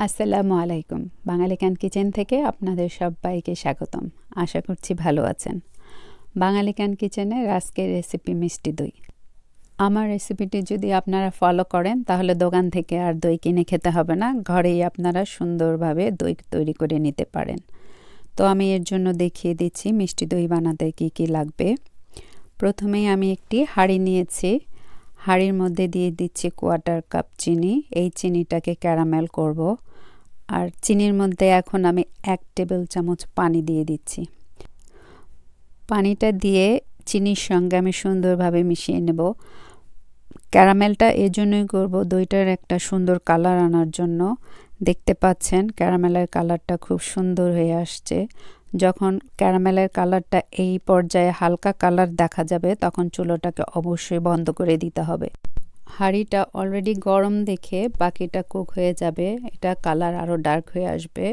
আসসালামু আলাইকুম। বাঙালি can kitchen থেকে আপনাদের সবাইকে স্বাগতম। আশা করছি ভালো আছেন। বাঙালি ক্যান কিচেনের আজকের রেসিপি মিষ্টি দই। আমার রেসিপিটি যদি আপনারা ফলো করেন তাহলে দোকান থেকে আর দই কিনে খেতে হবে না, ঘরেই আপনারা সুন্দরভাবে দই তৈরি করে নিতে পারেন। তো আমি এর জন্য দেখিয়ে দিচ্ছি মিষ্টি দই বানাতে কি কি লাগবে। প্রথমেই আমি একটি হাঁড়ি নিয়েছি। হাঁড়ির মধ্যে দিয়ে দিচ্ছি 1/4 কাপ চিনি। এই চিনিটাকে ক্যারামেল করব। আর চিনির মধ্যে এখন আমি 1 টেবিল চামচ পানি দিয়ে দিচ্ছি। পানিটা দিয়ে চিনির সঙ্গে আমি সুন্দরভাবে মিশিয়ে নেব। ক্যারামেলটা এজন্যই করব দইটার একটা সুন্দর কালার আনার জন্য। দেখতে পাচ্ছেন ক্যারামেলের কালারটা খুব সুন্দর হয়ে আসছে। যখন ক্যারামেলের কালারটা এই পর্যায়ে হালকা কালার দেখা যাবে তখন চুলাটাকে অবশ্যই বন্ধ করে দিতে হবে। হাঁড়িটা অলরেডি গরম দেখে বাকিটা কুক হয়ে যাবে, এটা কালার আরও ডার্ক হয়ে আসবে।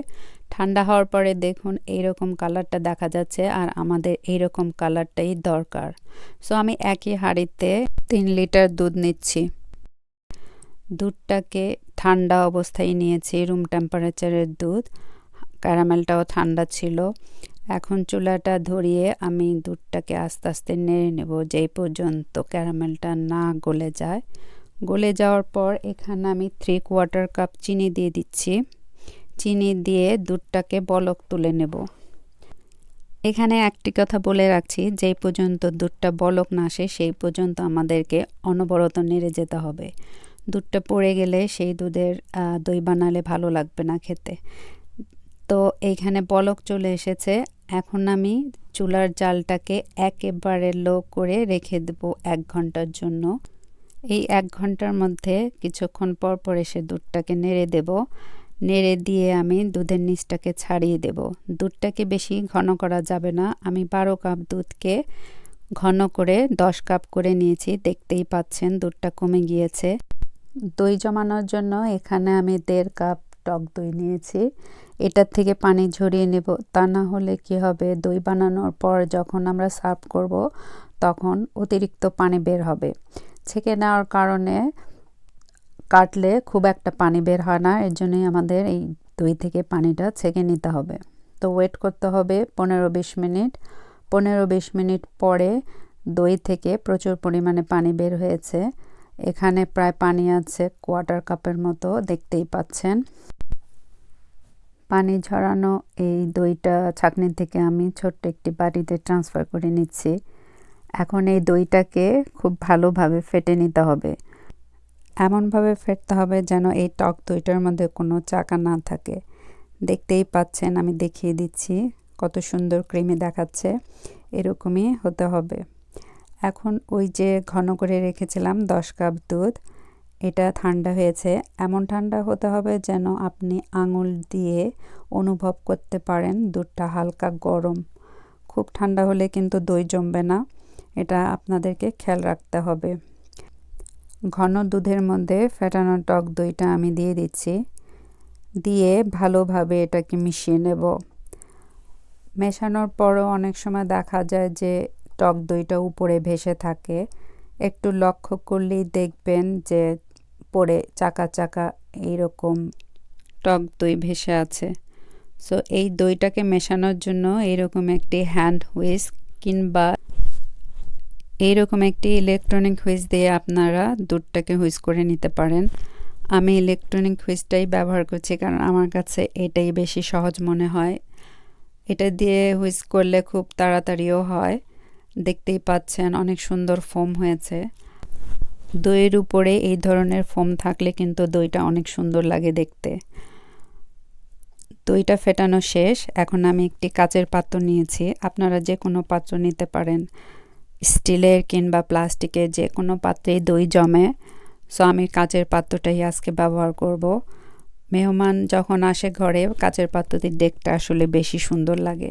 ঠান্ডা হওয়ার পরে দেখুন এইরকম কালারটা দেখা যাচ্ছে আর আমাদের এইরকম কালারটাই দরকার। সো আমি একই হাঁড়িতে 3 লিটার দুধ নিচ্ছি। দুধটাকে ঠান্ডা অবস্থায় নিয়েছি, রুম টেম্পারেচারের দুধ। ক্যারামেলটাও ঠান্ডা ছিল। এখন চুলাটা ধরিয়ে আমি দুধটাকে আস্তে আস্তে নেড়ে নেব যেই পর্যন্ত ক্যারামেলটা না গলে যায়। গলে যাওয়ার পর এখানে আমি 3/4 কাপ চিনি দিয়ে দিচ্ছি। চিনি দিয়ে দুধটাকে বলক তুলে নেব। এখানে একটি কথা বলে রাখছি, যেই পর্যন্ত দুধটা বলক না আসে সেই পর্যন্ত আমাদেরকে অনবরত নেড়ে যেতে হবে। দুধটা পড়ে গেলে সেই দুধের দই বানালে ভালো লাগবে না খেতে। তো এইখানে বলক চলে এসেছে। এখন আমি চুলার জালটাকে একেবারে লো করে রেখে দেব 1 ঘন্টার জন্য। এই 1 ঘন্টার মধ্যে কিছুক্ষণ পর পর এসে দুধটাকে নেড়ে দেব। নেড়ে দিয়ে আমি দুধের নিচটাকে ছাড়িয়ে দেব। দুধটাকে বেশি ঘন করা যাবে না। আমি 12 কাপ দুধকে ঘন করে 10 কাপ করে নিয়েছি। দেখতেই পাচ্ছেন দুধটা কমে গিয়েছে। দই জমানোর জন্য এখানে আমি 1.5 কাপ টক দই নিয়েছি। এটার থেকে পানি ঝরিয়ে নেব, তা না হলে কি হবে, দই বানানোর পর যখন আমরা সার্ভ করব তখন অতিরিক্ত পানি বের হবে। ছেঁকে নেওয়ার কারণে কাটলে খুব একটা পানি বের হয় না, এর জন্যই আমাদের এই দই থেকে পানিটা ছেঁকে নিতে হবে। তো ওয়েট করতে হবে 15-20 মিনিট। 15-20 মিনিট পরে দই থেকে প্রচুর পরিমাণে পানি বের হয়েছে। এখানে প্রায় পানি আছে 1/4 কাপের মতো, দেখতেই পাচ্ছেন। পানি ঝরানো এই দইটা ছাঁকনি থেকে আমি ছোট্ট একটি বাটিতে ট্রান্সফার করে নিচ্ছি। এখন এই দইটাকে খুব ভালোভাবে ফেটে নিতে হবে। এমনভাবে ফেটতে হবে যেন এই টক দইটার মধ্যে কোনো চাকা না থাকে। দেখতেই পাচ্ছেন, আমি দেখিয়ে দিচ্ছি কত সুন্দর ক্রিমি দেখাচ্ছে। এরকমই হতে হবে। এখন ওই যে ঘন করে রেখেছিলাম 10 কাপ দুধ, এটা ঠান্ডা হয়েছে। এমন ঠান্ডা হতে হবে যেন আপনি আঙুল দিয়ে অনুভব করতে পারেন দুধটা হালকা গরম। খুব ঠান্ডা হলে কিন্তু দই জমবে না, এটা আপনাদেরকে খেয়াল রাখতে হবে। ঘন দুধের মধ্যে ফেটানো টক দইটা আমি দিয়ে দিচ্ছি। দিয়ে ভালোভাবে এটাকে মিশিয়ে নেব। মেশানোর পরও অনেক সময় দেখা যায় যে টক দইটা উপরে ভেসে থাকে। একটু লক্ষ্য করলেই দেখবেন যে পরে চাকা চাকা এইরকম টক দই ভেসে আছে। সো এই দইটাকে মেশানোর জন্য এইরকম একটি হ্যান্ড হুইস্ক কিংবা এইরকম একটি ইলেকট্রনিক হুইস্ক দিয়ে আপনারা দুধটাকে হুইস্ক করে নিতে পারেন। আমি ইলেকট্রনিক হুইস্কটাই ব্যবহার করছি কারণ আমার কাছে এটাই বেশি সহজ মনে হয়। এটা দিয়ে হুইস্ক করলে খুব তাড়াতাড়িও হয়। দেখতেই পাচ্ছেন অনেক সুন্দর ফোম হয়েছে। দইয়ের উপরে এই ধরনের ফোম থাকলে কিন্তু দইটা অনেক সুন্দর লাগে দেখতে। দইটা ফেটানো শেষ। এখন আমি একটি কাচের পাত্র নিয়েছি। আপনারা যে কোনো পাত্র নিতে পারেন, স্টিলের কিংবা প্লাস্টিকের যে কোনো পাত্রেই দই জমে। সো আমি কাচের পাত্রটাই আজকে ব্যবহার করব। মেহমান যখন আসে ঘরে কাচের পাত্রটির দেখতে আসলে বেশি সুন্দর লাগে।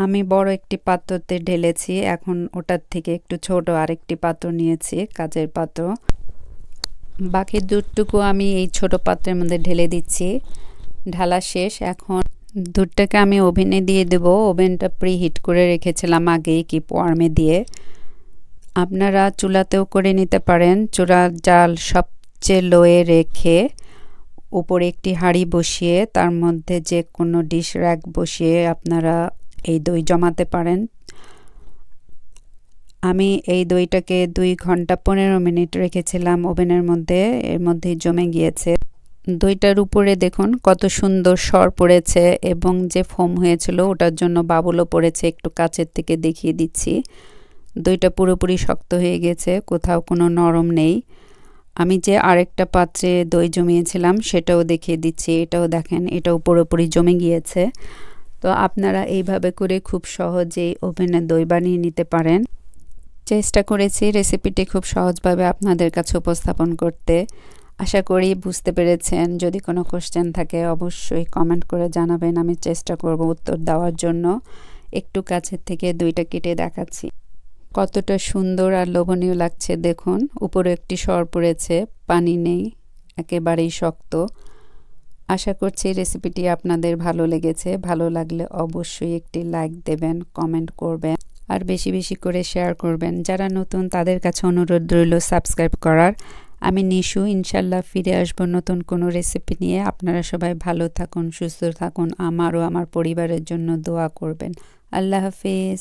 আমি বড় একটি পাত্রতে ঢেলেছি। এখন ওটার থেকে একটু ছোট আরেকটি পাত্র নিয়েছি, কাচের পাত্র। বাকি দুধটুকু আমি এই ছোট পাত্রের মধ্যে ঢেলে দিচ্ছি। ঢালা শেষ। এখন দুধটাকে আমি ওভেনে দিয়ে দেব। ওভেনটা প্রিহিট করে রেখেছিলাম আগেই কিপ ওয়ার্মে দিয়ে। আপনারা চুলাতেও করে নিতে পারেন। চুলার জাল সবচেয়ে লোয়ে রেখে উপরে একটি হাঁড়ি বসিয়ে তার মধ্যে যে কোনো ডিশ র্যাক বসিয়ে আপনারা এই দই জমাতে পারেন। আমি এই দইটাকে 2 ঘন্টা 15 মিনিট রেখেছিলাম ওভেনের মধ্যে, এর মধ্যেই জমে গিয়েছে। দইটার উপরে দেখুন কত সুন্দর সর পড়েছে এবং যে ফোম হয়েছিল ওটার জন্য বাবুলও পড়েছে, একটু কাছের থেকে দেখিয়ে দিচ্ছি। দইটা পুরোপুরি শক্ত হয়ে গেছে, কোথাও কোনো নরম নেই। আমি যে আরেকটা পাত্রে দই জমিয়েছিলাম সেটাও দেখিয়ে দিচ্ছি, এটাও দেখেন, এটাও পুরোপুরি জমে গিয়েছে। তো আপনারা এইভাবে করে খুব সহজেই ওভেনে দই বানিয়ে নিতে পারেন। চেষ্টা করেছি রেসিপিটি খুব সহজভাবে আপনাদের কাছে উপস্থাপন করতে। আশা করি বুঝতে পেরেছেন। যদি কোনো কোশ্চেন থাকে অবশ্যই কমেন্ট করে জানাবেন, আমি চেষ্টা করব উত্তর দেওয়ার জন্য। একটু কাছের থেকে দইটা কেটে দেখাচ্ছি, কতটা সুন্দর আর লোভনীয় লাগছে দেখুন। উপরে একটি সর পড়েছে, পানি নেই, একেবারেই শক্ত। আশা করছি রেসিপিটি আপনাদের ভালো লেগেছে। ভালো লাগলে অবশ্যই একটি লাইক দেবেন, কমেন্ট করবেন আর বেশি বেশি করে শেয়ার করবেন। যারা নতুন তাদের কাছে অনুরোধ রইল সাবস্ক্রাইব করার। আমি নিশু, ইনশাল্লাহ ফিরে আসবো নতুন কোনো রেসিপি নিয়ে। আপনারা সবাই ভালো থাকুন, সুস্থ থাকুন, আমার ও আমার পরিবারের জন্য দোয়া করবেন। আল্লাহ হাফেজ।